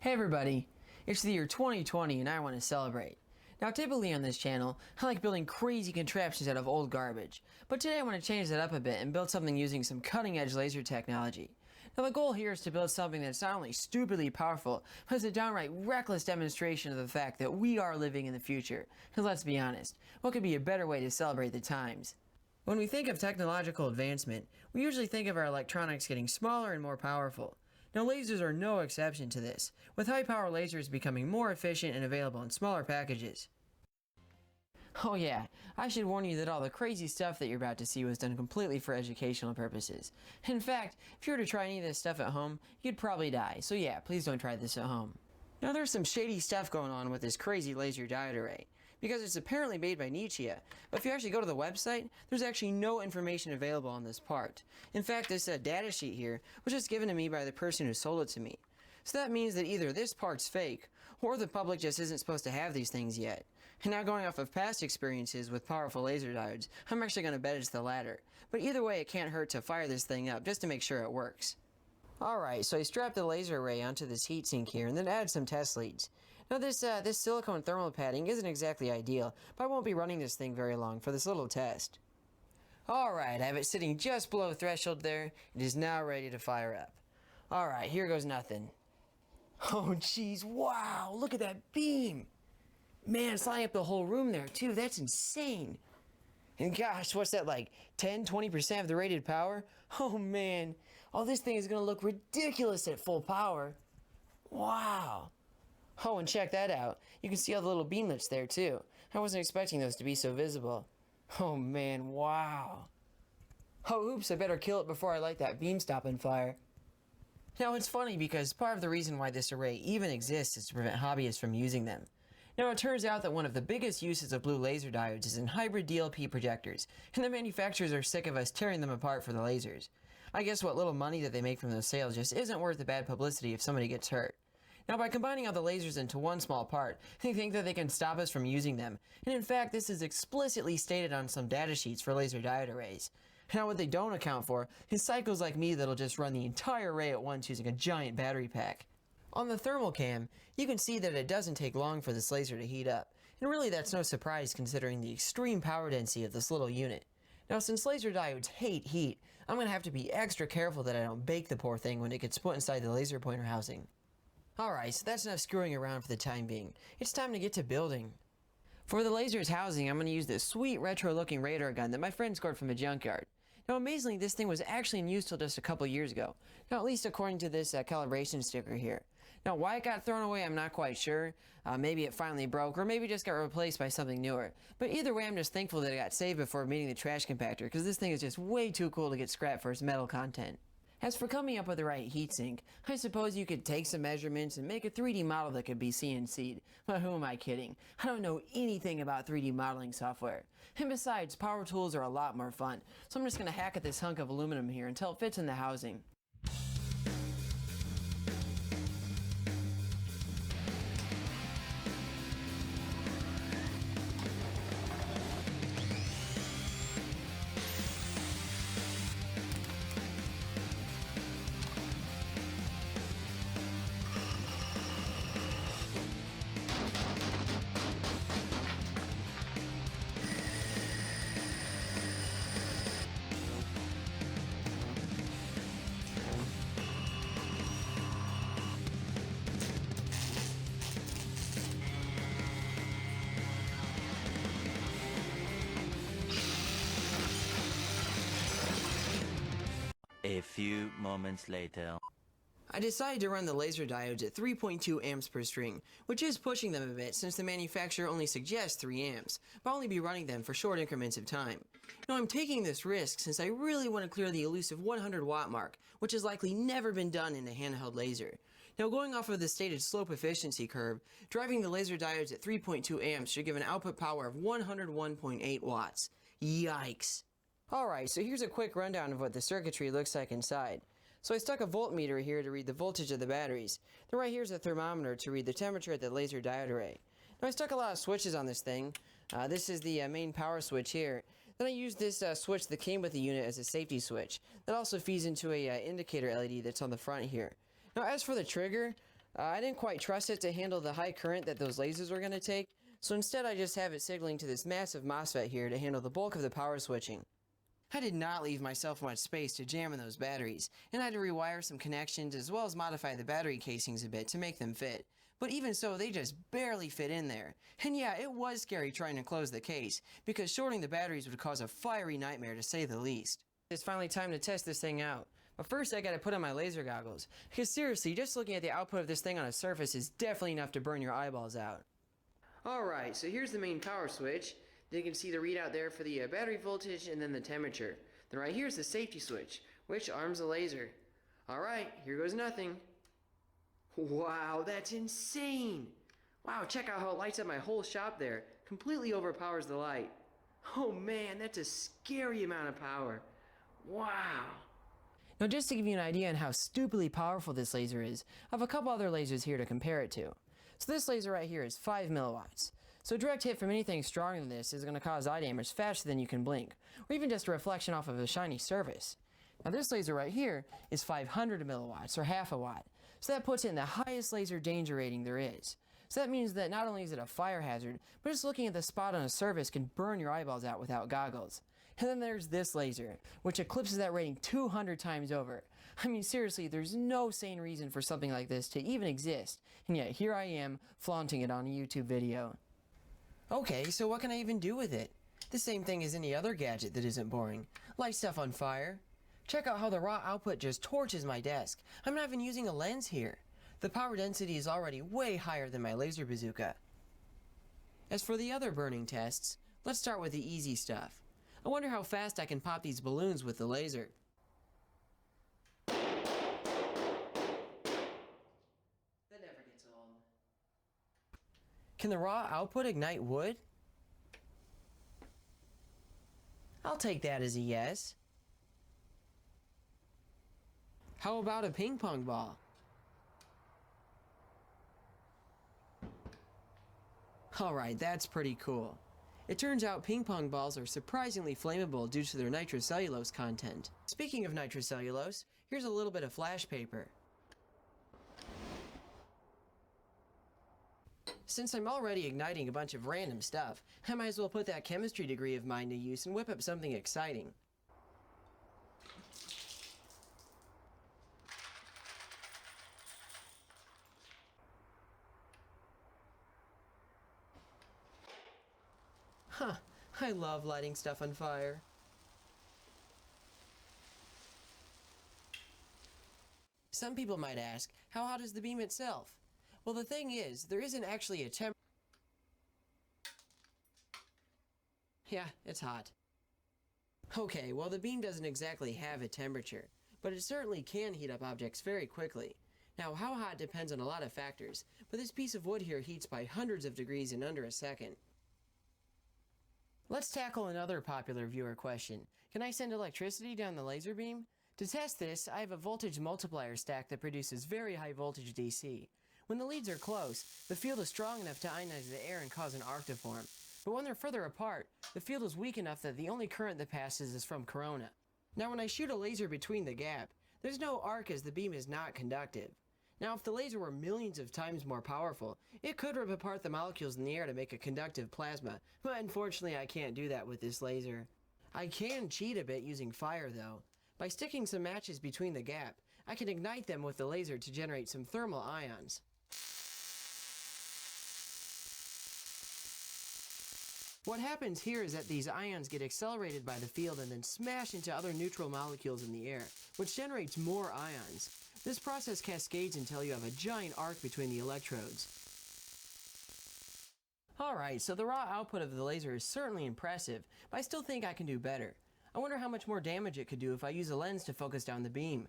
Hey everybody, it's the year 2020 and I want to celebrate. Now typically on this channel, I like building crazy contraptions out of old garbage, but today I want to change that up a bit and build something using some cutting edge laser technology. Now the goal here is to build something that's not only stupidly powerful, but is a downright reckless demonstration of the fact that we are living in the future. Because let's be honest, what could be a better way to celebrate the times? When we think of technological advancement, we usually think of our electronics getting smaller and more powerful. Now lasers are no exception to this, with high-power lasers becoming more efficient and available in smaller packages. Oh yeah, I should warn you that all the crazy stuff that you're about to see was done completely for educational purposes. In fact, if you were to try any of this stuff at home, you'd probably die, so yeah, please don't try this at home. Now there's some shady stuff going on with this crazy laser diode array, because it's apparently made by Nietzsche, but if you actually go to the website, there's actually no information available on this part. In fact, this data sheet here was just given to me by the person who sold it to me. So that means that either this part's fake, or the public just isn't supposed to have these things yet. And now going off of past experiences with powerful laser diodes, I'm actually going to bet it's the latter. But either way, it can't hurt to fire this thing up just to make sure it works. Alright, so I strapped the laser array onto this heatsink here and then added some test leads. Now this silicone thermal padding isn't exactly ideal, but I won't be running this thing very long for this little test. Alright, I have it sitting just below threshold there. It is now ready to fire up. Alright, here goes nothing. Oh jeez, wow, look at that beam! Man, it's lighting up the whole room there too, that's insane! And gosh, what's that, like 10-20% of the rated power? Oh man, oh, this thing is gonna look ridiculous at full power. Wow. Oh, and check that out. You can see all the little beamlets there too. I wasn't expecting those to be so visible. Oh man, wow. Oh, oops, I better kill it before I light that beam stopping fire. Now it's funny because part of the reason why this array even exists is to prevent hobbyists from using them. Now it turns out that one of the biggest uses of blue laser diodes is in hybrid DLP projectors, and the manufacturers are sick of us tearing them apart for the lasers. I guess what little money that they make from those sales just isn't worth the bad publicity if somebody gets hurt. Now by combining all the lasers into one small part, they think that they can stop us from using them, and in fact this is explicitly stated on some data sheets for laser diode arrays. Now what they don't account for is psychos like me that'll just run the entire array at once using a giant battery pack. On the thermal cam, you can see that it doesn't take long for this laser to heat up, and really that's no surprise considering the extreme power density of this little unit. Now since laser diodes hate heat, I'm going to have to be extra careful that I don't bake the poor thing when it gets put inside the laser pointer housing. Alright, so that's enough screwing around for the time being. It's time to get to building. For the laser's housing, I'm going to use this sweet retro looking radar gun that my friend scored from a junkyard. Now amazingly, this thing was actually in use till just a couple years ago. Now at least according to this calibration sticker here. Now why it got thrown away I'm not quite sure. Maybe it finally broke or maybe just got replaced by something newer. But either way I'm just thankful that it got saved before meeting the trash compactor because this thing is just way too cool to get scrapped for its metal content. As for coming up with the right heatsink, I suppose you could take some measurements and make a 3D model that could be CNC'd. But who am I kidding? I don't know anything about 3D modeling software. And besides, power tools are a lot more fun, so I'm just going to hack at this hunk of aluminum here until it fits in the housing. A few moments later. I decided to run the laser diodes at 3.2 amps per string, which is pushing them a bit since the manufacturer only suggests 3 amps, but I'll only be running them for short increments of time. Now I'm taking this risk since I really want to clear the elusive 100 watt mark, which has likely never been done in a handheld laser. Now going off of the stated slope efficiency curve, driving the laser diodes at 3.2 amps should give an output power of 101.8 watts. Yikes! Alright, so here's a quick rundown of what the circuitry looks like inside. So I stuck a voltmeter here to read the voltage of the batteries. Then right here's a thermometer to read the temperature at the laser diode array. Now I stuck a lot of switches on this thing. This is the main power switch here. Then I used this switch that came with the unit as a safety switch. That also feeds into a indicator LED that's on the front here. Now as for the trigger, I didn't quite trust it to handle the high current that those lasers were going to take, so instead I just have it signaling to this massive MOSFET here to handle the bulk of the power switching. I did not leave myself much space to jam in those batteries, and I had to rewire some connections as well as modify the battery casings a bit to make them fit. But even so, they just barely fit in there. And yeah, it was scary trying to close the case, because shorting the batteries would cause a fiery nightmare to say the least. It's finally time to test this thing out. But first I gotta put on my laser goggles, because seriously, just looking at the output of this thing on a surface is definitely enough to burn your eyeballs out. Alright, so here's the main power switch. Then you can see the readout there for the battery voltage and then the temperature. Then right here's the safety switch, which arms the laser. Alright, here goes nothing. Wow, that's insane! Wow, check out how it lights up my whole shop there. Completely overpowers the light. Oh man, that's a scary amount of power. Wow. Now just to give you an idea on how stupidly powerful this laser is, I have a couple other lasers here to compare it to. So this laser right here is 5 milliwatts. So a direct hit from anything stronger than this is going to cause eye damage faster than you can blink, or even just a reflection off of a shiny surface. Now this laser right here is 500 milliwatts, or half a watt. So that puts it in the highest laser danger rating there is. So that means that not only is it a fire hazard, but just looking at the spot on a surface can burn your eyeballs out without goggles. And then there's this laser, which eclipses that rating 200 times over. I mean, seriously, there's no sane reason for something like this to even exist, and yet here I am, flaunting it on a YouTube video. Okay, so what can I even do with it? The same thing as any other gadget that isn't boring. Light stuff on fire. Check out how the raw output just torches my desk. I'm not even using a lens here. The power density is already way higher than my laser bazooka. As for the other burning tests, let's start with the easy stuff. I wonder how fast I can pop these balloons with the laser. That never gets old. Can the raw output ignite wood? I'll take that as a yes. How about a ping pong ball? Alright, that's pretty cool. It turns out ping pong balls are surprisingly flammable due to their nitrocellulose content. Speaking of nitrocellulose, here's a little bit of flash paper. Since I'm already igniting a bunch of random stuff, I might as well put that chemistry degree of mine to use and whip up something exciting. Huh, I love lighting stuff on fire. Some people might ask, how hot is the beam itself? Well, the thing is, there isn't actually a temp. Yeah, it's hot. Okay, well the beam doesn't exactly have a temperature, but it certainly can heat up objects very quickly. Now, how hot depends on a lot of factors, but this piece of wood here heats by hundreds of degrees in under a second. Let's tackle another popular viewer question. Can I send electricity down the laser beam? To test this, I have a voltage multiplier stack that produces very high voltage DC. When the leads are close, the field is strong enough to ionize the air and cause an arc to form. But when they're further apart, the field is weak enough that the only current that passes is from corona. Now when I shoot a laser between the gap, there's no arc as the beam is not conductive. Now if the laser were millions of times more powerful, it could rip apart the molecules in the air to make a conductive plasma, but unfortunately I can't do that with this laser. I can cheat a bit using fire though. By sticking some matches between the gap, I can ignite them with the laser to generate some thermal ions. What happens here is that these ions get accelerated by the field and then smash into other neutral molecules in the air, which generates more ions. This process cascades until you have a giant arc between the electrodes. Alright, so the raw output of the laser is certainly impressive, but I still think I can do better. I wonder how much more damage it could do if I use a lens to focus down the beam.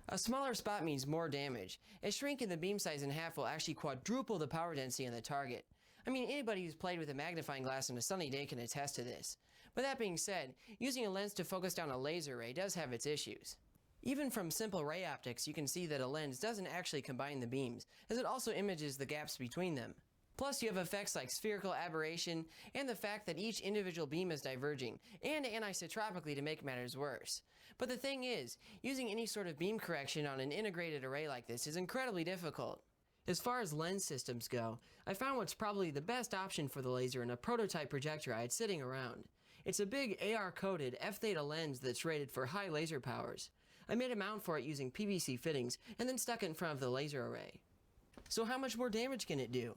A smaller spot means more damage, as shrinking the beam size in half will actually quadruple the power density on the target. I mean, anybody who's played with a magnifying glass on a sunny day can attest to this. But that being said, using a lens to focus down a laser ray does have its issues. Even from simple ray optics, you can see that a lens doesn't actually combine the beams, as it also images the gaps between them. Plus, you have effects like spherical aberration, and the fact that each individual beam is diverging, and anisotropically to make matters worse. But the thing is, using any sort of beam correction on an integrated array like this is incredibly difficult. As far as lens systems go, I found what's probably the best option for the laser in a prototype projector I had sitting around. It's a big AR-coated f-theta lens that's rated for high laser powers. I made a mount for it using PVC fittings and then stuck it in front of the laser array. So how much more damage can it do?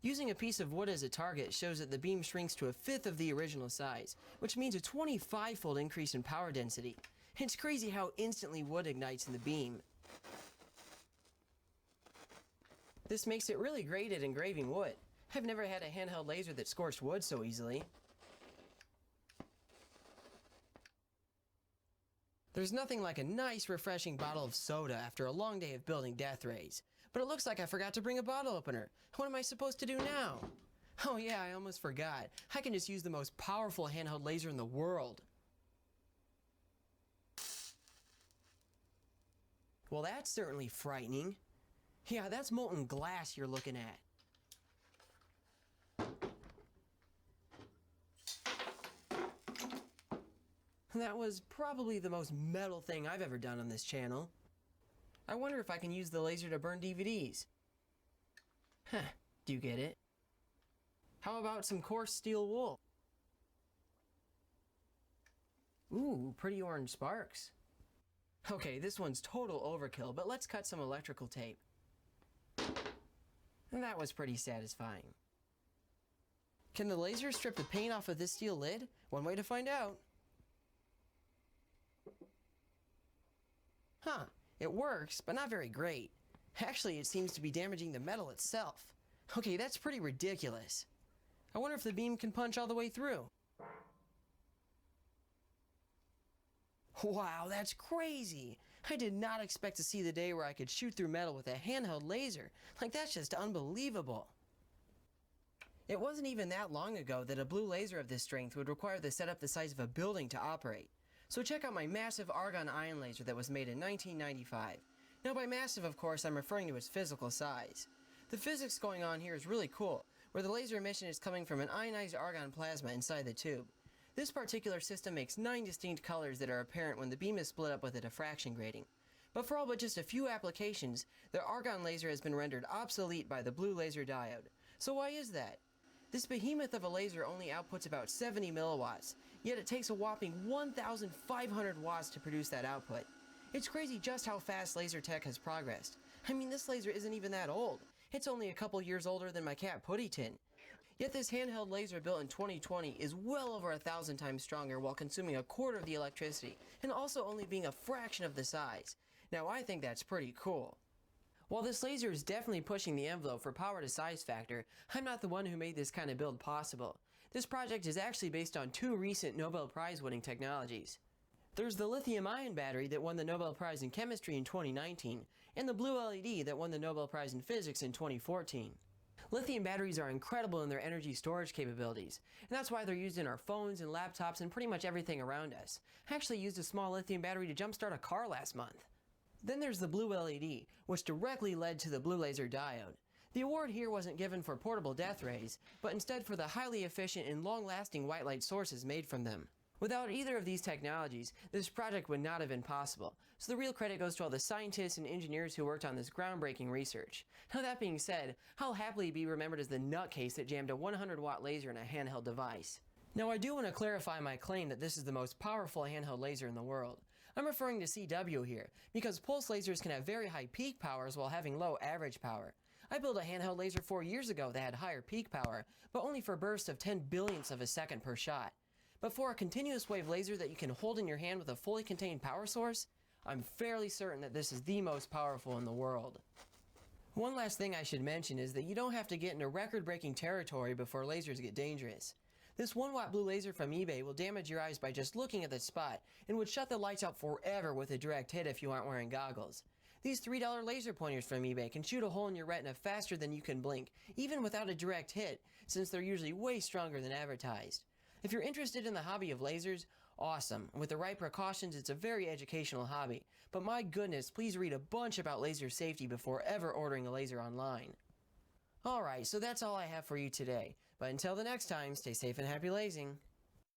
Using a piece of wood as a target shows that the beam shrinks to a fifth of the original size, which means a 25-fold increase in power density. It's crazy how instantly wood ignites in the beam. This makes it really great at engraving wood. I've never had a handheld laser that scorched wood so easily. There's nothing like a nice, refreshing bottle of soda after a long day of building death rays. But it looks like I forgot to bring a bottle opener. What am I supposed to do now? Oh yeah, I almost forgot. I can just use the most powerful handheld laser in the world. Well, that's certainly frightening. Yeah, that's molten glass you're looking at. That was probably the most metal thing I've ever done on this channel. I wonder if I can use the laser to burn DVDs. Huh, do you get it? How about some coarse steel wool? Ooh, pretty orange sparks. Okay, this one's total overkill, but let's cut some electrical tape. And that was pretty satisfying. Can the laser strip the paint off of this steel lid? One way to find out. Huh, it works, but not very great. Actually, it seems to be damaging the metal itself. Okay, that's pretty ridiculous. I wonder if the beam can punch all the way through. Wow, that's crazy! I did not expect to see the day where I could shoot through metal with a handheld laser. Like, that's just unbelievable. It wasn't even that long ago that a blue laser of this strength would require the setup the size of a building to operate. So check out my massive argon ion laser that was made in 1995. Now by massive, of course, I'm referring to its physical size. The physics going on here is really cool, where the laser emission is coming from an ionized argon plasma inside the tube. This particular system makes 9 distinct colors that are apparent when the beam is split up with a diffraction grating. But for all but just a few applications, the argon laser has been rendered obsolete by the blue laser diode. So why is that? This behemoth of a laser only outputs about 70 milliwatts, yet it takes a whopping 1,500 watts to produce that output. It's crazy just how fast laser tech has progressed. I mean, this laser isn't even that old. It's only a couple years older than my cat Putty Tin. Yet this handheld laser built in 2020 is well over 1,000 times stronger while consuming a quarter of the electricity, and also only being a fraction of the size. Now I think that's pretty cool. While this laser is definitely pushing the envelope for power to size factor, I'm not the one who made this kind of build possible. This project is actually based on 2 recent Nobel Prize winning technologies. There's the lithium-ion battery that won the Nobel Prize in Chemistry in 2019, and the blue LED that won the Nobel Prize in Physics in 2014. Lithium batteries are incredible in their energy storage capabilities, and that's why they're used in our phones and laptops and pretty much everything around us. I actually used a small lithium battery to jumpstart a car last month. Then there's the blue LED, which directly led to the blue laser diode. The award here wasn't given for portable death rays, but instead for the highly efficient and long-lasting white light sources made from them. Without either of these technologies, this project would not have been possible, so the real credit goes to all the scientists and engineers who worked on this groundbreaking research. Now that being said, I'll happily be remembered as the nutcase that jammed a 100-watt laser in a handheld device. Now I do want to clarify my claim that this is the most powerful handheld laser in the world. I'm referring to CW here, because pulse lasers can have very high peak powers while having low average power. I built a handheld laser 4 years ago that had higher peak power, but only for bursts of 10 billionths of a second per shot. But for a continuous wave laser that you can hold in your hand with a fully contained power source, I'm fairly certain that this is the most powerful in the world. One last thing I should mention is that you don't have to get into record-breaking territory before lasers get dangerous. This 1-watt blue laser from eBay will damage your eyes by just looking at the spot and would shut the lights out forever with a direct hit if you aren't wearing goggles. These $3 laser pointers from eBay can shoot a hole in your retina faster than you can blink, even without a direct hit, since they're usually way stronger than advertised. If you're interested in the hobby of lasers, awesome. With the right precautions, it's a very educational hobby. But my goodness, please read a bunch about laser safety before ever ordering a laser online. Alright, so that's all I have for you today. But until the next time, stay safe and happy lasing.